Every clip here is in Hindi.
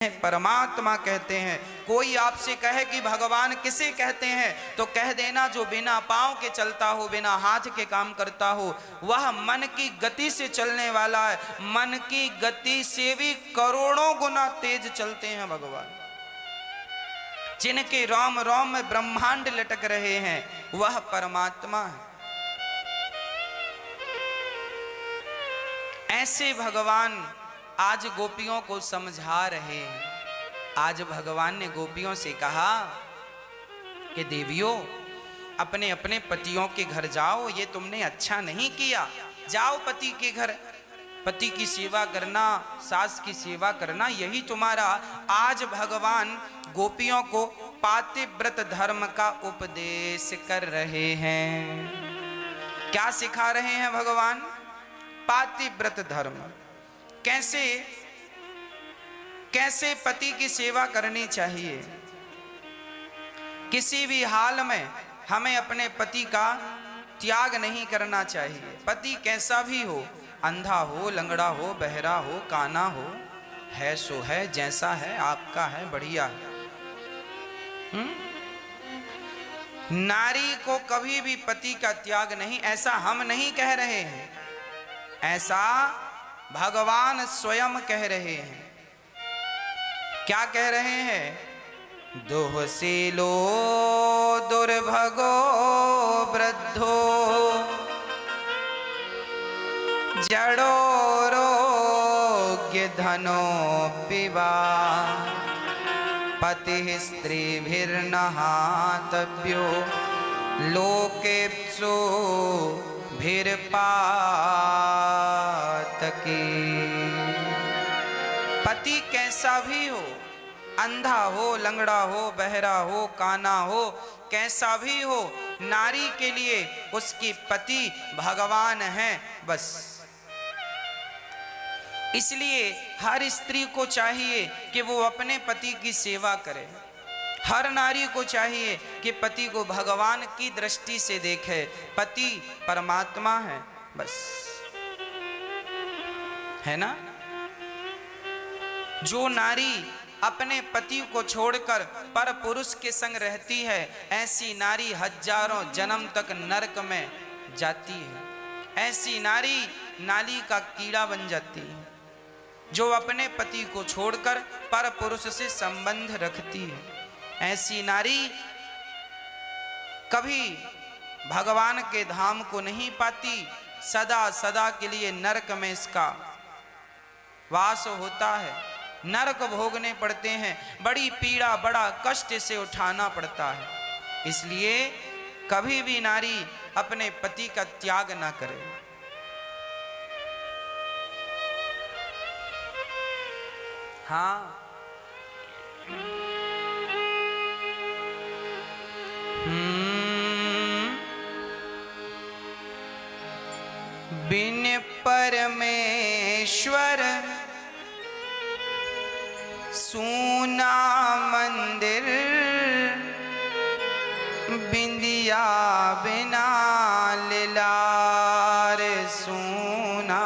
परमात्मा कहते हैं। कोई आपसे कहे कि भगवान किसे कहते हैं तो कह देना जो बिना पांव के चलता हो, बिना हाथ के काम करता हो, वह मन की गति से चलने वाला है। मन की गति से भी करोड़ों गुना तेज चलते हैं भगवान। जिनके रोम रोम में ब्रह्मांड लटक रहे हैं वह परमात्मा है। ऐसे भगवान आज गोपियों को समझा रहे हैं। आज भगवान ने गोपियों से कहा कि देवियों, अपने अपने पतियों के घर जाओ, ये तुमने अच्छा नहीं किया। जाओ पति के घर, पति की सेवा करना, सास की सेवा करना, यही तुम्हारा। आज भगवान गोपियों को पातिव्रत धर्म का उपदेश कर रहे हैं। क्या सिखा रहे हैं भगवान? पातिव्रत धर्म। कैसे कैसे पति की सेवा करनी चाहिए। किसी भी हाल में हमें अपने पति का त्याग नहीं करना चाहिए। पति कैसा भी हो, अंधा हो, लंगड़ा हो, बहरा हो, काना हो, है सो है, जैसा है आपका है, बढ़िया है। नारी को कभी भी पति का त्याग नहीं, ऐसा हम नहीं कह रहे हैं, ऐसा भगवान स्वयं कह रहे हैं। क्या कह रहे हैं? दोहसीलो दुर्भगो वृद्धो जड़ो रोग्य धनो पिबा पति स्त्रीभिर्न हातव्यो लोकेप्सो भिरपातकी। पति कैसा भी हो, अंधा हो, लंगड़ा हो, बहरा हो, काना हो, कैसा भी हो, नारी के लिए उसकी पति भगवान है बस। इसलिए हर स्त्री को चाहिए कि वो अपने पति की सेवा करे। हर नारी को चाहिए कि पति को भगवान की दृष्टि से देखे। पति परमात्मा है बस, है ना। जो नारी अपने पति को छोड़कर पर पुरुष के संग रहती है, ऐसी नारी हजारों जन्म तक नरक में जाती है। ऐसी नारी नाली का कीड़ा बन जाती है, जो अपने पति को छोड़कर पर पुरुष से संबंध रखती है। ऐसी नारी कभी भगवान के धाम को नहीं पाती, सदा सदा के लिए नरक में इसका वास होता है। नरक भोगने पड़ते हैं, बड़ी पीड़ा, बड़ा कष्ट से उठाना पड़ता है। इसलिए कभी भी नारी अपने पति का त्याग ना करे। हाँ, बिन परमेश्वर सूना मंदिर, बिंदिया बिना लिलार सूना,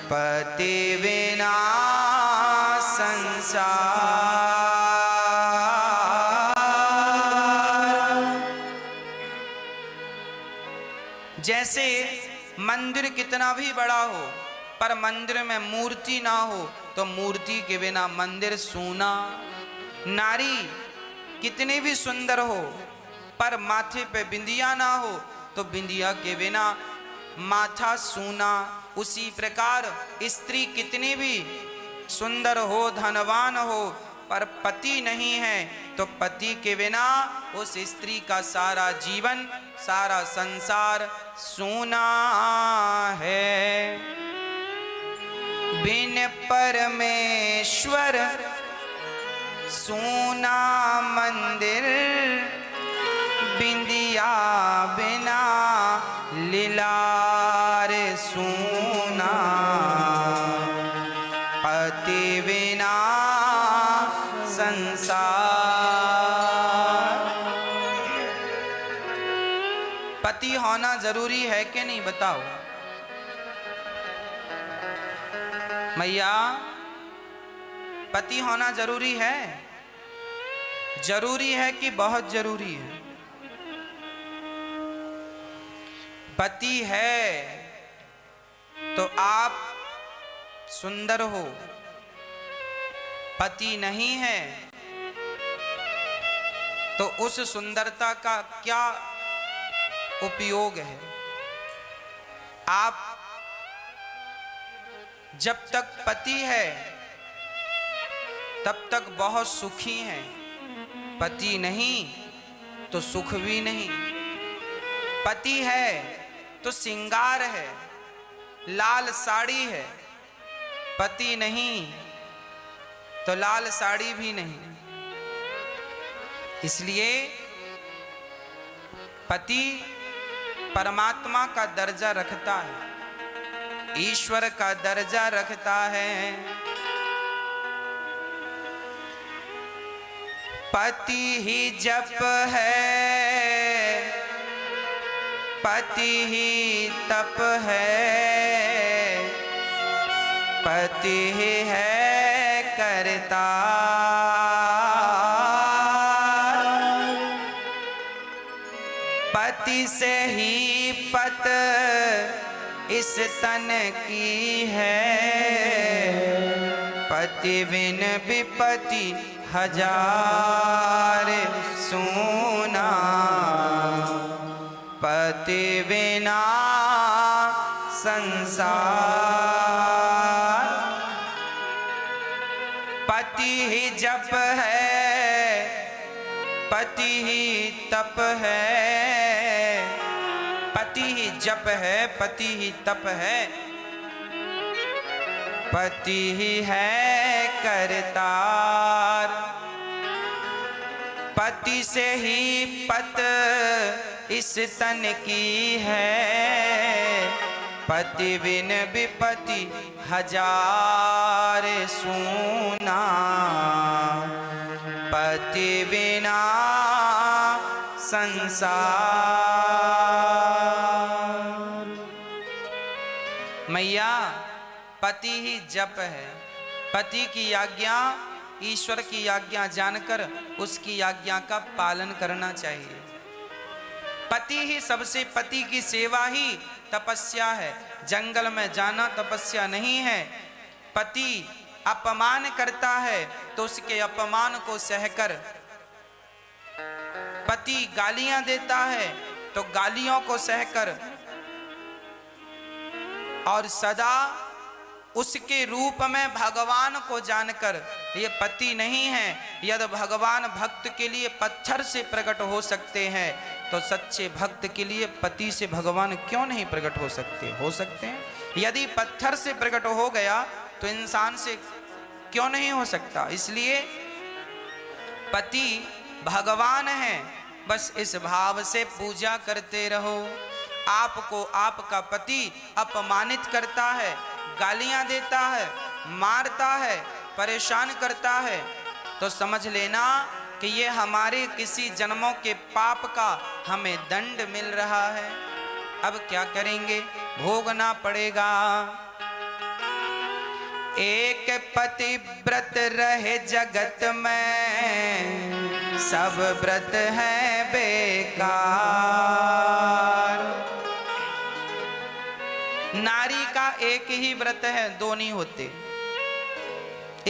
पति बिना संसार। जैसे मंदिर कितना भी बड़ा हो पर मंदिर में मूर्ति ना हो तो मूर्ति के बिना मंदिर सूना। नारी कितनी भी सुंदर हो पर माथे पे बिंदिया ना हो तो बिंदिया के बिना माथा सूना। उसी प्रकार स्त्री कितनी भी सुंदर हो, धनवान हो, पर पति नहीं है तो पति के बिना उस स्त्री का सारा जीवन, सारा संसार सूना है। बिन परमेश्वर सूना मंदिर, बिंदिया बिना लीलार सूना, पति बिना संसार। पति होना जरूरी है कि नहीं, बताओ। मैया पति होना जरूरी है? जरूरी है कि बहुत जरूरी है? पति है तो आप सुंदर हो, पति नहीं है तो उस सुंदरता का क्या उपयोग है? आप जब तक पति है तब तक बहुत सुखी हैं, पति नहीं तो सुख भी नहीं। पति है तो सिंगार है, लाल साड़ी है, पति नहीं तो लाल साड़ी भी नहीं। इसलिए पति परमात्मा का दर्जा रखता है, ईश्वर का दर्जा रखता है। पति ही जप है, पति ही तप है, पति ही है करता। पति से ही पत इस तन की है, पति बिन विपति हजार सूना, पति बिना संसार। पति ही जप है, पति ही तप है, पति ही जप है, पति ही तप है, पति ही है करतार। पति से ही पत इस तन की है, पति बिन विपति हजार सूना, पति बिना संसार। मैया पति ही जप है, पति की आज्ञा ईश्वर की आज्ञा जानकर उसकी आज्ञा का पालन करना चाहिए। पति ही सबसे, पति की सेवा ही तपस्या है। जंगल में जाना तपस्या नहीं है। पति अपमान करता है तो उसके अपमान को सहकर, पति गालियां देता है तो गालियों को सहकर, और सदा उसके रूप में भगवान को जानकर, ये पति नहीं है। यदि भगवान भक्त के लिए पत्थर से प्रकट हो सकते हैं तो सच्चे भक्त के लिए पति से भगवान क्यों नहीं प्रकट हो सकते? हो सकते हैं। यदि पत्थर से प्रकट हो गया तो इंसान से क्यों नहीं हो सकता? इसलिए पति भगवान है, बस इस भाव से पूजा करते रहो। आपको आपका पति अपमानित करता है, गालियां देता है, मारता है, परेशान करता है, तो समझ लेना कि ये हमारे किसी जन्मों के पाप का हमें दंड मिल रहा है। अब क्या करेंगे? भोगना पड़ेगा। एक पति व्रत रहे जगत में, सब व्रत है बेकार। नारी का एक ही व्रत है, दो नहीं होते।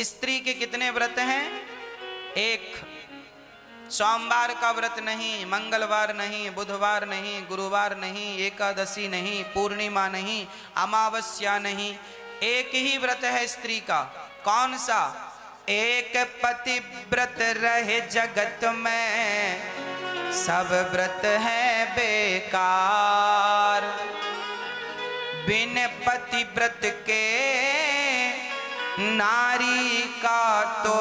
स्त्री के कितने व्रत हैं? एक। सोमवार का व्रत नहीं, मंगलवार नहीं, बुधवार नहीं, गुरुवार नहीं, एकादशी नहीं, पूर्णिमा नहीं, अमावस्या नहीं, एक ही व्रत है स्त्री का। कौन सा? एक पति व्रत रहे जगत में, सब व्रत है बेकार। बिन पति व्रत के नारी का तो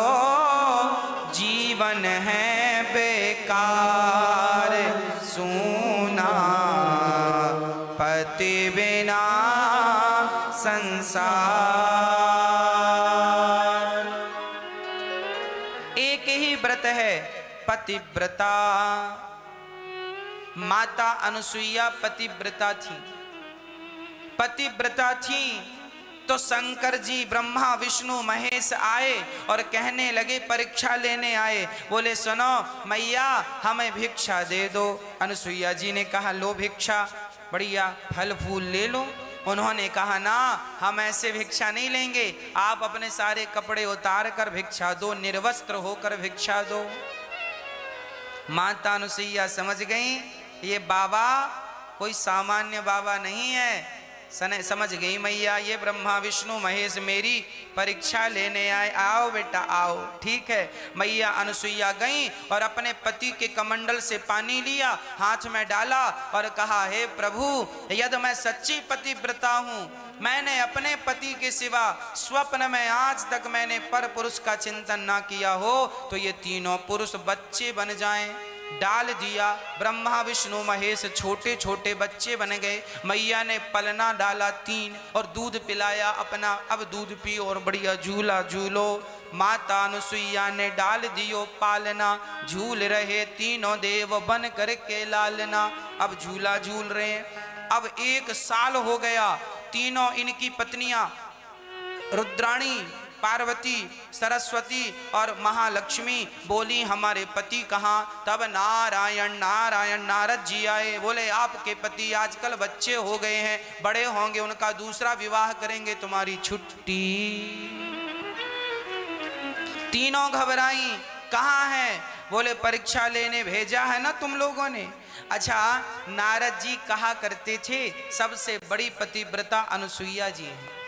जीवन है बेकार। सूना पति बिना संसार। एक ही व्रत है, पतिव्रता। माता अनुसुईया पतिव्रता थी, पतिव्रता थी। तो शंकर जी ब्रह्मा विष्णु महेश आए और कहने लगे, परीक्षा लेने आए, बोले सुनो मैया हमें भिक्षा दे दो। अनुसुईया जी ने कहा लो भिक्षा, बढ़िया फल फूल ले लो। उन्होंने कहा ना, हम ऐसे भिक्षा नहीं लेंगे, आप अपने सारे कपड़े उतार कर भिक्षा दो, निर्वस्त्र होकर भिक्षा दो। माता अनुसुईया समझ गई ये बाबा कोई सामान्य बाबा नहीं है। समझ गई मैया ये ब्रह्मा विष्णु महेश मेरी परीक्षा लेने आए, आओ बेटा आओ। ठीक है, मैया अनुसुईया गई और अपने पति के कमंडल से पानी लिया, हाथ में डाला और कहा, हे प्रभु यदि मैं सच्ची पतिव्रता हूँ, मैंने अपने पति के सिवा स्वप्न में आज तक मैंने पर पुरुष का चिंतन ना किया हो, तो ये तीनों पुरुष बच्चे बन जाएं। डाल दिया, ब्रह्मा विष्णु महेश छोटे छोटे बच्चे बन गए। मैया ने पलना डाला 3 और दूध पिलाया अपना, अब दूध पी और बढ़िया झूला झूलो। माता अनुसुईया ने डाल दियो पालना, झूल रहे तीनों देव बन करके लालना, अब झूला झूल रहे। अब 1 साल हो गया, तीनों इनकी पत्नियां रुद्राणी, पार्वती, सरस्वती और महालक्ष्मी बोली हमारे पति कहाँ। तब नारायण नारायण नारद जी आए, बोले आपके पति आजकल बच्चे हो गए हैं, बड़े होंगे, उनका दूसरा विवाह करेंगे, तुम्हारी छुट्टी। तीनों घबराई, कहाँ है? बोले परीक्षा लेने भेजा है ना तुम लोगों ने। अच्छा, नारद जी कहा करते थे सबसे बड़ी पतिव्रता अनुसुईया जी है।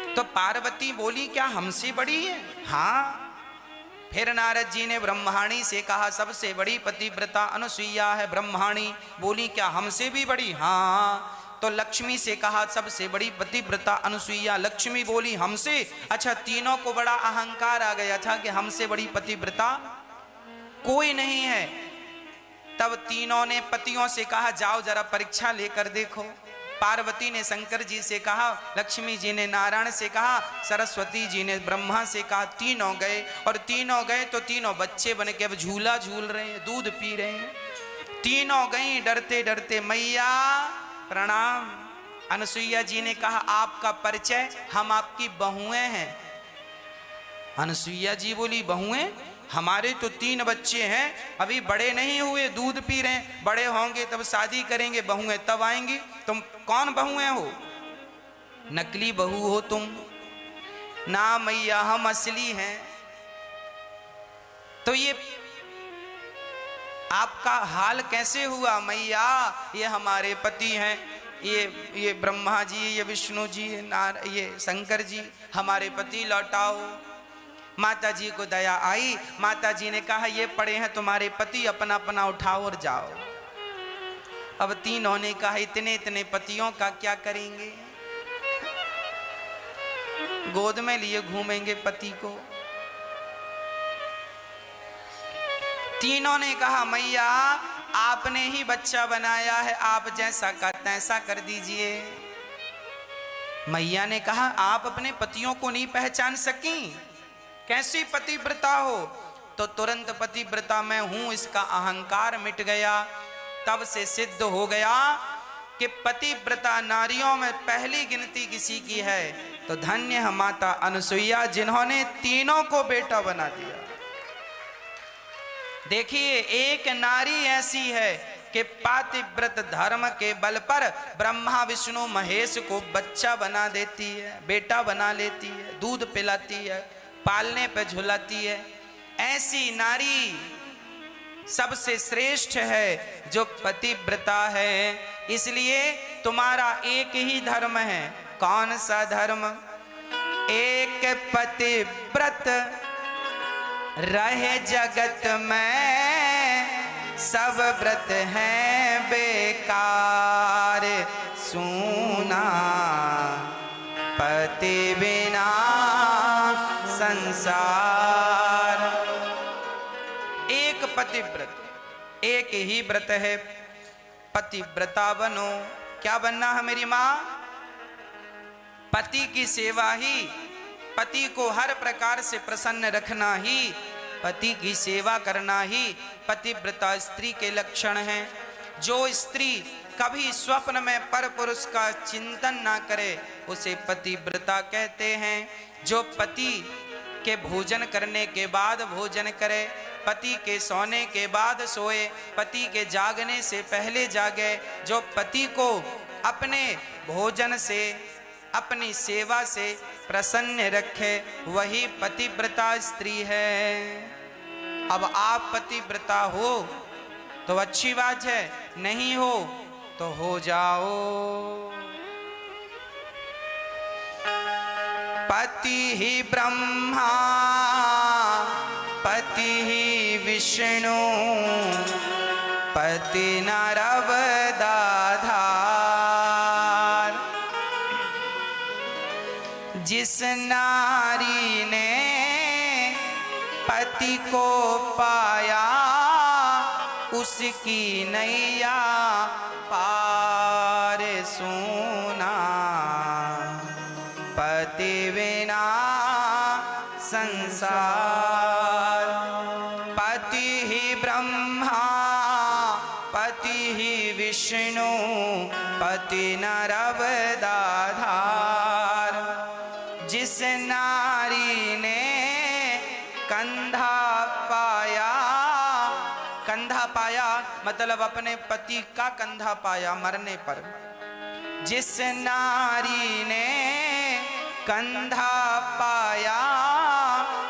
तो पार्वती बोली क्या हमसे बड़ी है? हाँ। फिर नारद जी ने ब्रह्माणी से कहा सबसे बड़ी पतिव्रता अनुसुईया है। ब्रह्माणी बोली क्या हमसे भी बड़ी? हाँ। तो लक्ष्मी से कहा सबसे बड़ी पतिव्रता अनुसुईया। लक्ष्मी बोली हमसे। अच्छा, तीनों को बड़ा अहंकार आ गया था कि हमसे बड़ी पतिव्रता कोई नहीं है। तब तीनों ने पतियों से कहा जाओ जरा परीक्षा लेकर देखो। पार्वती ने शंकर जी से कहा, लक्ष्मी जी ने नारायण से कहा, सरस्वती जी ने ब्रह्मा से कहा। तीनों गए और तीनों गए तो तीनों बच्चे बन के अब झूला झूल रहे हैं, दूध पी रहे हैं। तीनों गई डरते डरते, मैया प्रणाम। अनुसुईया जी ने कहा आपका परिचय? हम आपकी बहुएं हैं। अनुसुईया जी बोली बहुएं? हमारे तो 3 बच्चे हैं, अभी बड़े नहीं हुए, दूध पी रहे हैं, बड़े होंगे तब शादी करेंगे, बहुएं तब आएंगी। तुम कौन बहुएं हो? नकली बहू हो तुम। ना मैया हम असली हैं। तो ये आपका हाल कैसे हुआ? मैया ये हमारे पति हैं, ये ब्रह्मा जी, ये विष्णु जी, ये शंकर जी, हमारे पति लौटाओ। माता जी को दया आई। माता जी ने कहा ये पड़े हैं तुम्हारे पति, अपना अपना उठाओ और जाओ। अब तीनों ने कहा इतने इतने पतियों का क्या करेंगे? गोद में लिए घूमेंगे पति को। तीनों ने कहा मैया आपने ही बच्चा बनाया है, आप जैसा का तैसा कर दीजिए। मैया ने कहा आप अपने पतियों को नहीं पहचान सकी? कैसी पतिव्रता हो? तो तुरंत पतिव्रता मैं हूं, इसका अहंकार मिट गया। तब से सिद्ध हो गया कि पतिव्रता नारियों में पहली गिनती किसी की है तो धन्य है माता अनुसुईया, जिन्होंने तीनों को बेटा बना दिया। देखिए एक नारी ऐसी है कि पातिव्रत धर्म के बल पर ब्रह्मा विष्णु महेश को बच्चा बना देती है, बेटा बना लेती है, दूध पिलाती है, पालने पे झुलाती है। ऐसी नारी सबसे श्रेष्ठ है जो पतिव्रता है। इसलिए तुम्हारा एक ही धर्म है। कौन सा धर्म? एक पतिव्रत रहे जगत में, सब व्रत हैं बेकार, सूना पति बिना संसार। एक पतिव्रत, एक ही व्रत है, पतिव्रता बनो। क्या बनना है मेरी माँ? पति की सेवा ही, पति को हर प्रकार से प्रसन्न रखना ही, पति की सेवा करना ही पतिव्रता स्त्री के लक्षण हैं। जो स्त्री कभी स्वप्न में पर पुरुष का चिंतन ना करे उसे पतिव्रता कहते हैं। जो पति के भोजन करने के बाद भोजन करे, पति के सोने के बाद सोए, पति के जागने से पहले जागे, जो पति को अपने भोजन से अपनी सेवा से प्रसन्न रखे, वही पतिव्रता स्त्री है। अब आप पतिव्रता हो तो अच्छी बात है, नहीं हो तो हो जाओ। पति ही ब्रह्मा पति ही विष्णु पति नरवदाधार। जिस नारी ने पति को पाया उसकी नैया पार सुना। पति बिना संसार। पति ही ब्रह्मा पति ही विष्णु पति नरवदाधार। जिस नारी ने कंधा पाया, कंधा पाया मतलब अपने पति का कंधा पाया मरने पर। जिस नारी ने कंधा पाया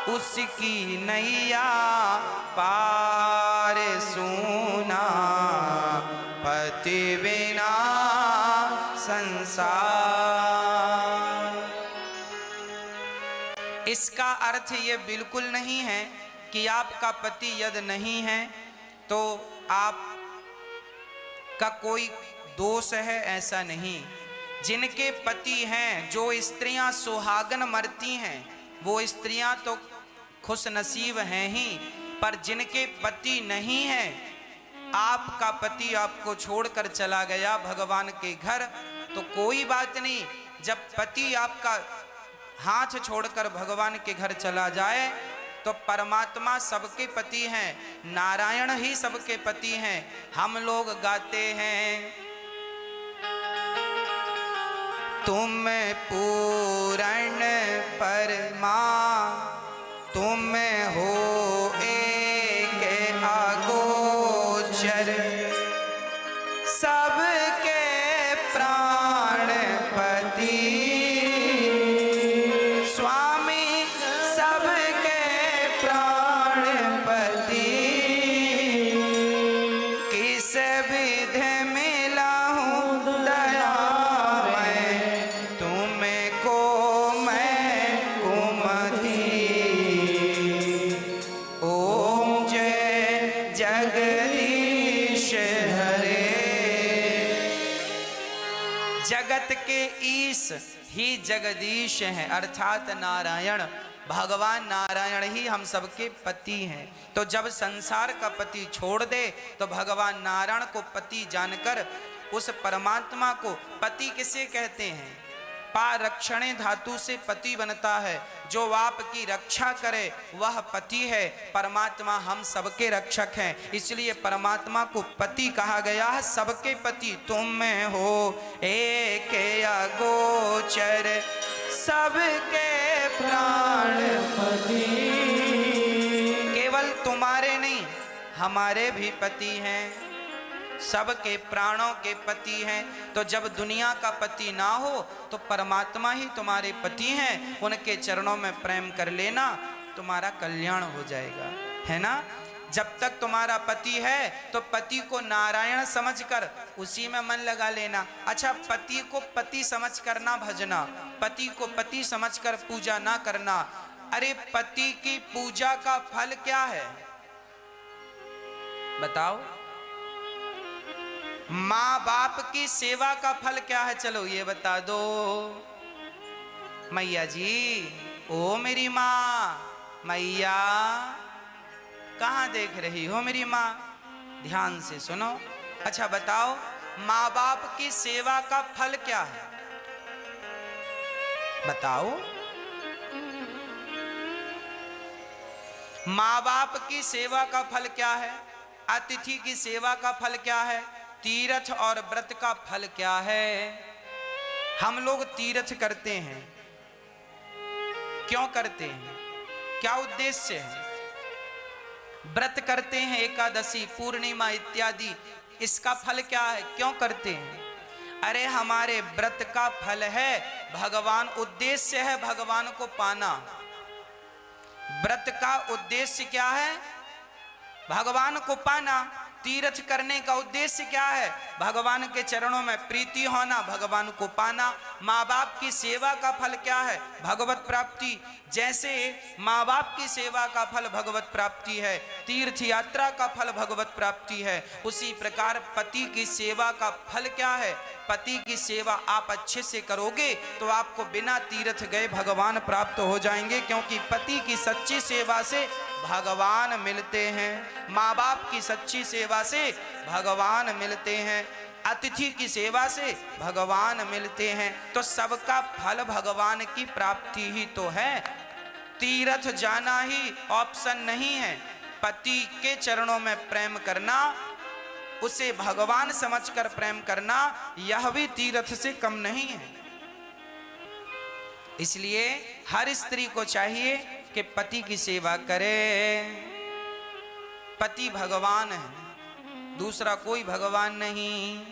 उसकी नैया पार सुना। पति बिना संसार। इसका अर्थ ये बिल्कुल नहीं है कि आपका पति यदि नहीं है तो आप का कोई दोष है, ऐसा नहीं। जिनके पति हैं, जो स्त्रियां सुहागन मरती हैं, वो स्त्रियां तो खुश नसीब हैं ही, पर जिनके पति नहीं हैं, आपका पति आपको छोड़कर चला गया भगवान के घर, तो कोई बात नहीं। जब पति आपका हाथ छोड़कर भगवान के घर चला जाए तो परमात्मा सबके पति हैं, नारायण ही सबके पति हैं। हम लोग गाते हैं तुम पूर्ण परमा तुम हो एक अगोचर। सबके प्राणपति स्वामी सबके प्राणपति। किस विध मिला हूँ दया मैं तुमको मैं कुमति। ओम जय जगदीश हरे। जगत के ईश ही जगदीश हैं, अर्थात नारायण। भगवान नारायण ही हम सबके पति हैं। तो जब संसार का पति छोड़ दे तो भगवान नारायण को पति जानकर उस परमात्मा को पति किसे कहते हैं? पारक्षणे धातु से पति बनता है। जो आपकी रक्षा करे वह पति है। परमात्मा हम सबके रक्षक हैं, इसलिए परमात्मा को पति कहा गया है। सबके पति तुम हो एक अगोचर। सबके प्राणपति। केवल तुम्हारे नहीं, हमारे भी पति हैं, सबके प्राणों के पति हैं। तो जब दुनिया का पति ना हो तो परमात्मा ही तुम्हारे पति हैं। उनके चरणों में प्रेम कर लेना, तुम्हारा कल्याण हो जाएगा, है ना। जब तक तुम्हारा पति है तो पति को नारायण समझकर उसी में मन लगा लेना। अच्छा, पति को पति समझ कर ना भजना, पति को पति समझकर पूजा ना करना। अरे पति की पूजा का फल क्या है बताओ? माँ बाप की सेवा का फल क्या है? चलो ये बता दो मैया जी। ओ मेरी माँ, मैया कहाँ देख रही हो मेरी माँ? ध्यान से सुनो। अच्छा बताओ, माँ बाप की सेवा का फल क्या है? बताओ। माँ बाप की सेवा का फल क्या है? अतिथि की सेवा का फल क्या है? तीर्थ और व्रत का फल क्या है? हम लोग तीर्थ करते हैं, क्यों करते हैं? क्या उद्देश्य है? व्रत करते हैं, एकादशी, पूर्णिमा इत्यादि, इसका फल क्या है? क्यों करते हैं? अरे हमारे व्रत का फल है भगवान, उद्देश्य है भगवान को पाना। व्रत का उद्देश्य क्या है? भगवान को पाना। तीर्थ करने का उद्देश्य क्या है? भगवान के चरणों में प्रीति होना, भगवान को पाना। माँ बाप की सेवा का फल क्या है? भगवत प्राप्ति। जैसे माँ बाप की सेवा का फल भगवत प्राप्ति है, तीर्थ यात्रा का फल भगवत प्राप्ति है, उसी प्रकार पति की सेवा का फल क्या है? पति की सेवा आप अच्छे से करोगे तो आपको बिना तीर्थ गए भगवान प्राप्त हो जाएंगे, क्योंकि पति की सच्ची सेवा से भगवान मिलते हैं, माँ बाप की सच्ची सेवा से भगवान मिलते हैं, अतिथि की सेवा से भगवान मिलते हैं। तो सबका फल भगवान की प्राप्ति ही तो है। तीर्थ जाना ही ऑप्शन नहीं है। पति के चरणों में प्रेम करना, उसे भगवान समझकर प्रेम करना, यह भी तीर्थ से कम नहीं है। इसलिए हर स्त्री को चाहिए कि पति की सेवा करे। पति भगवान है, दूसरा कोई भगवान नहीं।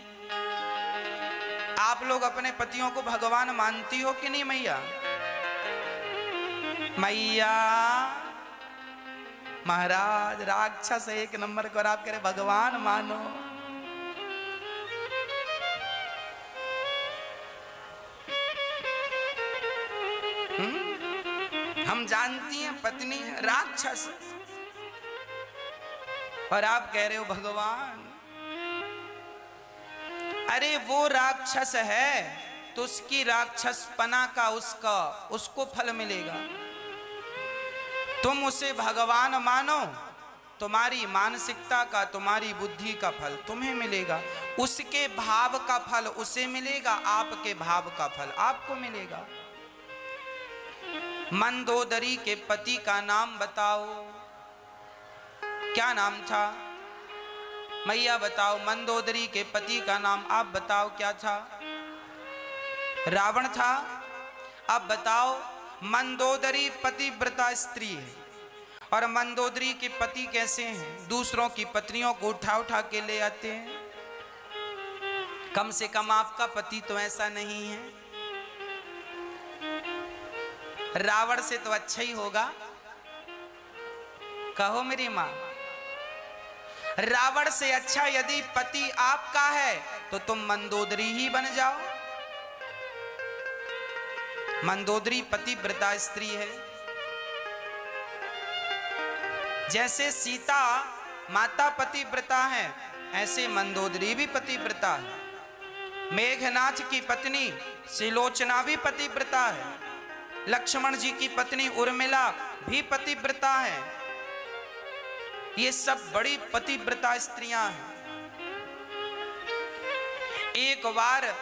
आप लोग अपने पतियों को भगवान मानती हो कि नहीं मैया? मैया महाराज राक्षस एक नंबर को, आप कह रहे भगवान मानो। हम जानती हैं पत्नी राक्षस, और आप कह रहे हो भगवान। अरे वो राक्षस है तो उसकी राक्षसपना का उसको फल मिलेगा। तुम उसे भगवान मानो, तुम्हारी मानसिकता का, तुम्हारी बुद्धि का फल तुम्हें मिलेगा, उसके भाव का फल उसे मिलेगा, आपके भाव का फल आपको मिलेगा। मंदोदरी के पति का नाम बताओ, क्या नाम था? मैया बताओ, मंदोदरी के पति का नाम आप बताओ क्या था? रावण था। अब बताओ, मंदोदरी पतिव्रता स्त्री है, और मंदोदरी के पति कैसे हैं? दूसरों की पत्नियों को उठा उठा के ले आते हैं। कम से कम आपका पति तो ऐसा नहीं है। रावण से तो अच्छा ही होगा, कहो मेरी मां। रावण से अच्छा यदि पति आपका है तो तुम मंदोदरी ही बन जाओ। मंदोदरी पतिव्रता स्त्री है। जैसे सीता माता पतिव्रता है, ऐसे मंदोदरी भी पतिव्रता है। मेघनाथ की पत्नी सिलोचना भी पतिव्रता है। लक्ष्मण जी की पत्नी उर्मिला भी पतिव्रता है। ये सब बड़ी पतिव्रता स्त्रियां हैं। एक बार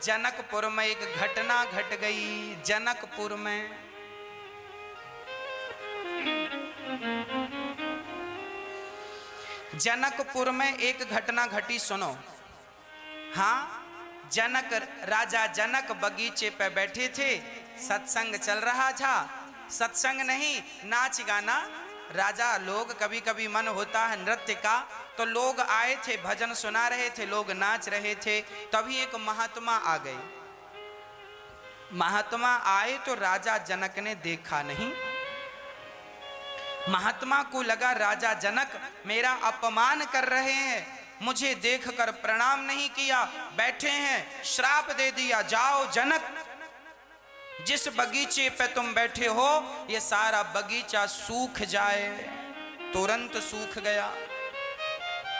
जनकपुर में एक घटना घट गई। जनकपुर में एक घटना घटी, सुनो। हाँ, राजा जनक बगीचे पे बैठे थे, सत्संग चल रहा था। सत्संग नहीं, नाच गाना। राजा लोग, कभी कभी मन होता है नृत्य का, तो लोग आए थे, भजन सुना रहे थे, लोग नाच रहे थे। तभी एक महात्मा आ गए। महात्मा आए तो राजा जनक ने देखा नहीं। महात्मा को लगा राजा जनक मेरा अपमान कर रहे हैं, मुझे देखकर प्रणाम नहीं किया, बैठे हैं, श्राप दे दिया, जाओ जनक, जिस बगीचे पे तुम बैठे हो ये सारा बगीचा सूख जाए। तुरंत सूख गया।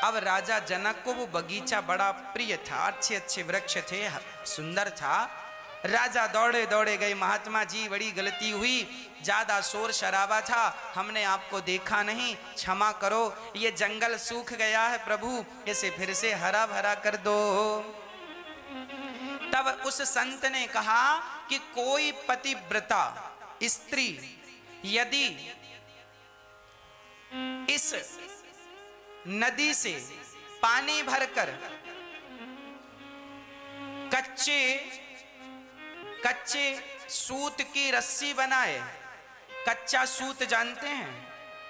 अब राजा जनक को वो बगीचा बड़ा प्रिय था, अच्छे अच्छे वृक्ष थे, सुंदर था। राजा दौड़े दौड़े गए, महात्मा जी बड़ी गलती हुई, ज्यादा शोर शराबा था, हमने आपको देखा नहीं, क्षमा करो, ये जंगल सूख गया है प्रभु, इसे फिर से हरा भरा कर दो। तब उस संत ने कहा कि कोई पतिव्रता स्त्री यदि इस नदी से पानी भरकर कच्चे कच्चे सूत की रस्सी बनाए। कच्चा सूत जानते हैं?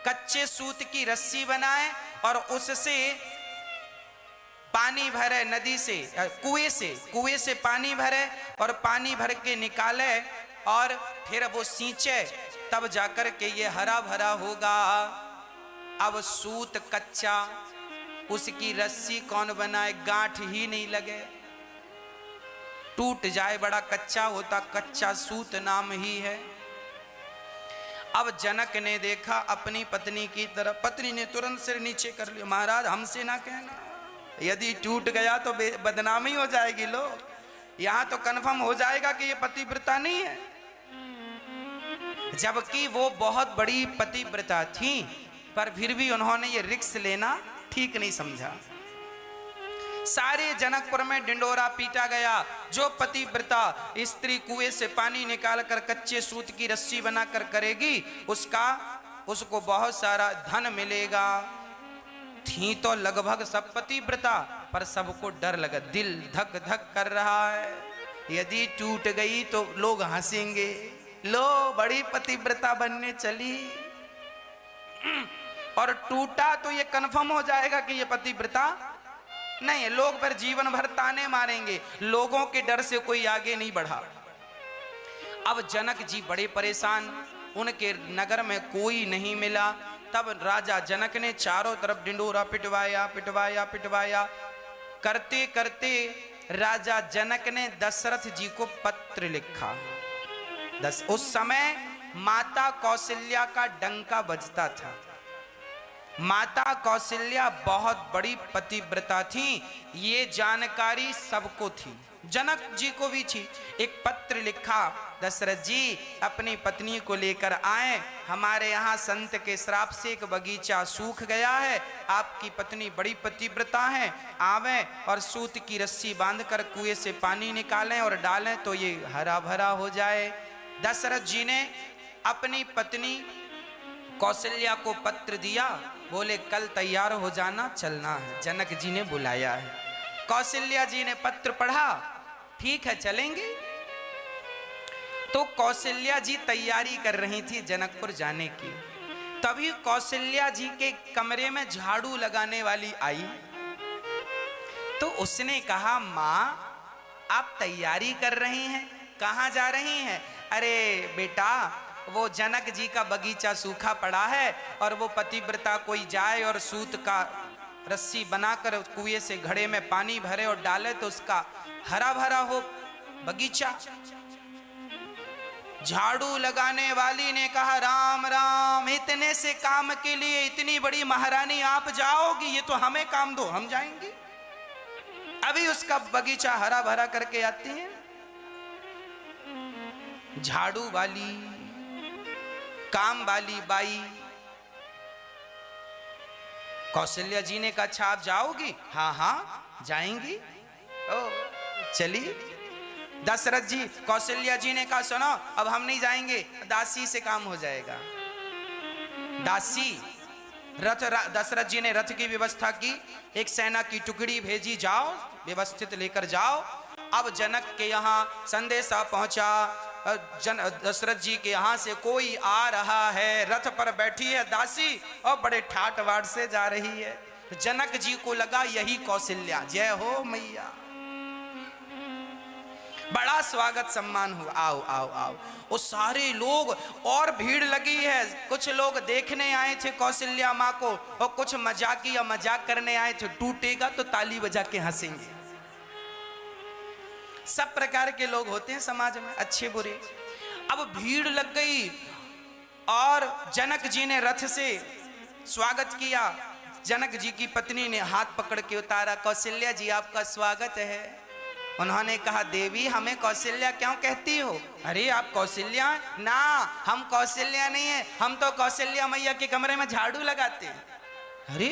कच्चे सूत की रस्सी बनाए और उससे पानी भरे, नदी से कुएं से पानी भरे और पानी भर के निकाले और फिर वो सींचे, तब जाकर के ये हरा भरा होगा। अब सूत कच्चा, उसकी रस्सी कौन बनाए? गांठ ही नहीं लगे, टूट जाए, बड़ा कच्चा होता, कच्चा सूत नाम ही है। अब जनक ने देखा अपनी पत्नी की तरफ, पत्नी ने तुरंत सिर नीचे कर लिया। महाराज हमसे ना कहना, यदि टूट गया तो बदनामी हो जाएगी, लोग यहां तो कन्फर्म हो जाएगा कि ये पतिव्रता नहीं है। जबकि वो बहुत बड़ी पतिव्रता थी, पर फिर भी उन्होंने ये रिस्क लेना ठीक नहीं समझा। सारे जनकपुर में ढिंडोरा पीटा गया। जो पतिव्रता स्त्री कुएं से पानी निकालकर कच्चे सूत की रस्सी बनाकर करेगी, उसको बहुत सारा धन मिलेगा। थी तो लगभग सब पतिव्रता, पर सबको डर लगा, दिल धक धक कर रहा है, यदि टूट गई तो लोग हंसेंगे, लो बड़ी पतिव्रता बनने चली। और टूटा तो ये कन्फर्म हो जाएगा कि ये पतिव्रता नहीं है, लोग पर जीवन भर ताने मारेंगे, लोगों के डर से कोई आगे नहीं बढ़ा। अब जनक जी बड़े परेशान, उनके नगर में कोई नहीं मिला। तब राजा जनक ने चारों तरफ ढिंडोरा पिटवाया पिटवाया पिटवाया। करते करते राजा जनक ने दशरथ जी को पत्र लिखा। उस समय माता कौशल्या का डंका बजता था। माता कौशल्या बहुत बड़ी पतिव्रता थी, ये जानकारी सबको थी, जनक जी को भी थी। एक पत्र लिखा, दशरथ जी अपनी पत्नी को लेकर आए, हमारे यहाँ संत के श्राप से एक बगीचा सूख गया है, आपकी पत्नी बड़ी पतिव्रता है, आवे और सूत की रस्सी बांधकर कुएं से पानी निकालें और डालें तो ये हरा भरा हो जाए। दशरथ जी ने अपनी पत्नी कौशल्या को पत्र दिया, बोले कल तैयार हो जाना, चलना है, जनक जी ने बुलाया है। कौशल्या जी ने पत्र पढ़ा, ठीक है चलेंगे। तो कौशल्या जी तैयारी कर रही थी जनकपुर जाने की। तभी कौशल्या जी के कमरे में झाड़ू लगाने वाली आई। तो उसने कहा, माँ आप तैयारी कर रही हैं, कहाँ जा रही हैं? अरे बेटा, वो जनक जी का बगीचा सूखा पड़ा है और वो पतिव्रता कोई जाए और सूत का रस्सी बनाकर कुएं से घड़े में पानी भरे और डाले तो उसका हरा भरा हो बगीचा। झाड़ू लगाने वाली ने कहा, राम राम, इतने से काम के लिए इतनी बड़ी महारानी आप जाओगी? ये तो हमें काम दो, हम जाएंगे, अभी उसका बगीचा हरा भरा करके आती हैं। झाड़ू वाली, काम वाली बाई कौशल्या जी ने कहा, अच्छा आप जाओगी? हाँ हाँ जाएंगी। ओ चलिए। दशरथ जी, कौशल्या जी ने कहा, सुनो अब हम नहीं जाएंगे, दासी से काम हो जाएगा। दासी रथ, दशरथ जी ने रथ की व्यवस्था की, एक सेना की टुकड़ी भेजी, जाओ व्यवस्थित लेकर जाओ। अब जनक के यहाँ संदेशा पहुंचा, दशरथ जी के यहाँ से कोई आ रहा है, रथ पर बैठी है दासी और बड़े ठाट बाट से जा रही है। जनक जी को लगा यही कौशल्या, जय हो मैया, बड़ा स्वागत सम्मान हुआ, आओ आओ आओ। वो सारे लोग, और भीड़ लगी है, कुछ लोग देखने आए थे कौशल्या माँ को और कुछ मजाकिया मजाक करने आए थे, टूटेगा तो ताली बजा के हंसेंगे। सब प्रकार के लोग होते हैं समाज में, अच्छे बुरे। अब भीड़ लग गई और जनक जी ने रथ से स्वागत किया। जनक जी की पत्नी ने हाथ पकड़ के उतारा, कौशल्या जी आपका स्वागत है। उन्होंने कहा, देवी हमें कौशल्या क्यों कहती हो? अरे आप कौशल्या? ना, हम कौशल्या नहीं है, हम तो कौशल्या मैया के कमरे में झाड़ू लगाते हैं। अरे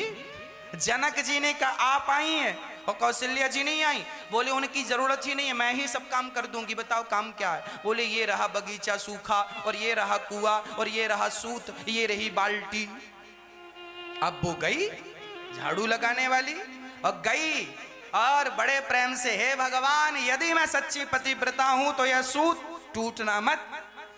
जनक जी ने कहा, आप आई हैं और कौशल्या जी नहीं आई? बोले उनकी जरूरत ही नहीं है, मैं ही सब काम कर दूंगी, बताओ काम क्या है? बोले ये रहा बगीचा सूखा और ये रहा कुआं और ये रहा सूत, ये रही बाल्टी। अब वो गई झाड़ू लगाने वाली और गई और बड़े प्रेम से, हे भगवान यदि मैं सच्ची पतिव्रता हूं तो यह सूत टूटना मत।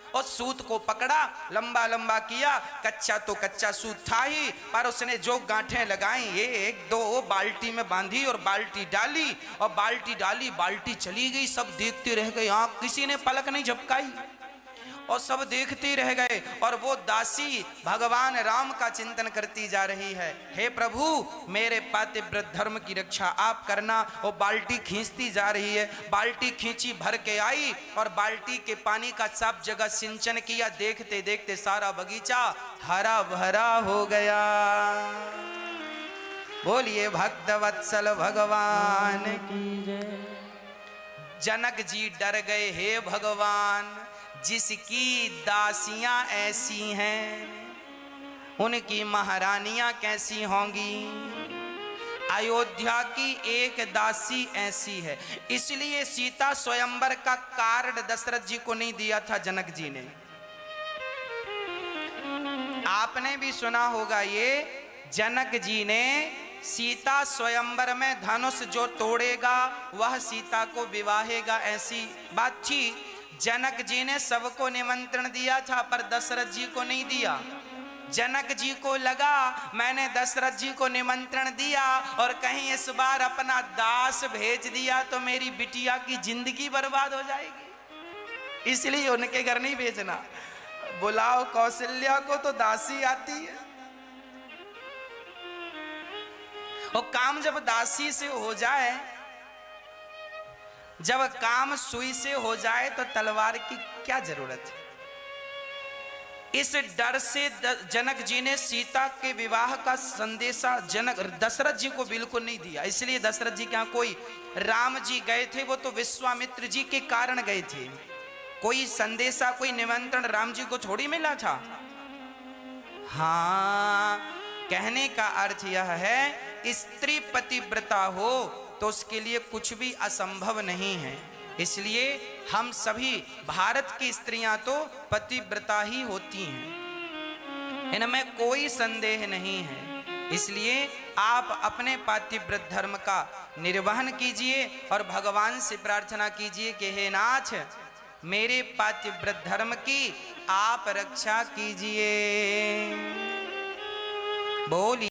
और सूत को पकड़ा, लंबा लंबा किया, कच्चा तो कच्चा सूत था ही, पर उसने जो गांठें लगाई, एक दो बाल्टी में बांधी और बाल्टी डाली, और बाल्टी डाली, बाल्टी चली गई। सब देखते रह गए, आंख किसी ने पलक नहीं झपकाई, और सब देखते रह गए। और वो दासी भगवान राम का चिंतन करती जा रही है, हे प्रभु मेरे पातिव्रत धर्म की रक्षा आप करना। वो बाल्टी खींचती जा रही है, बाल्टी खींची, भर के आई, और बाल्टी के पानी का सब जगह सिंचन किया। देखते देखते सारा बगीचा हरा भरा हो गया। बोलिए भक्त वत्सल भगवान की जय। जनक जी डर गए, हे भगवान जिसकी दासियां ऐसी हैं उनकी महारानियां कैसी होंगी। अयोध्या की एक दासी ऐसी है, इसलिए सीता स्वयंवर का कार्ड दशरथ जी को नहीं दिया था जनक जी ने। आपने भी सुना होगा, ये जनक जी ने सीता स्वयंवर में धनुष जो तोड़ेगा वह सीता को विवाहेगा, ऐसी बात थी। जनक जी ने सबको निमंत्रण दिया था पर दशरथ जी को नहीं दिया। जनक जी को लगा मैंने दशरथ जी को निमंत्रण दिया और कहीं इस बार अपना दास भेज दिया तो मेरी बिटिया की जिंदगी बर्बाद हो जाएगी, इसलिए उनके घर नहीं भेजना। बुलाओ कौशल्या को तो दासी आती है। और काम जब दासी से हो जाए, जब काम सुई से हो जाए तो तलवार की क्या जरूरत है। इस डर से जनक जी ने सीता के विवाह का संदेशा दशरथ जी को बिल्कुल नहीं दिया। इसलिए दशरथ जी क्या, कोई राम जी गए थे वो तो विश्वामित्र जी के कारण गए थे, कोई संदेशा कोई निमंत्रण राम जी को थोड़ी मिला था। हाँ, कहने का अर्थ यह है स्त्री पतिव्रता हो तो उसके लिए कुछ भी असंभव नहीं है। इसलिए हम सभी भारत की स्त्रियां तो पतिव्रता ही होती हैं, इनमें कोई संदेह नहीं है। इसलिए आप अपने पातिव्रत धर्म का निर्वहन कीजिए और भगवान से प्रार्थना कीजिए कि हे नाथ मेरे पातिव्रत धर्म की आप रक्षा कीजिए। बोलिए।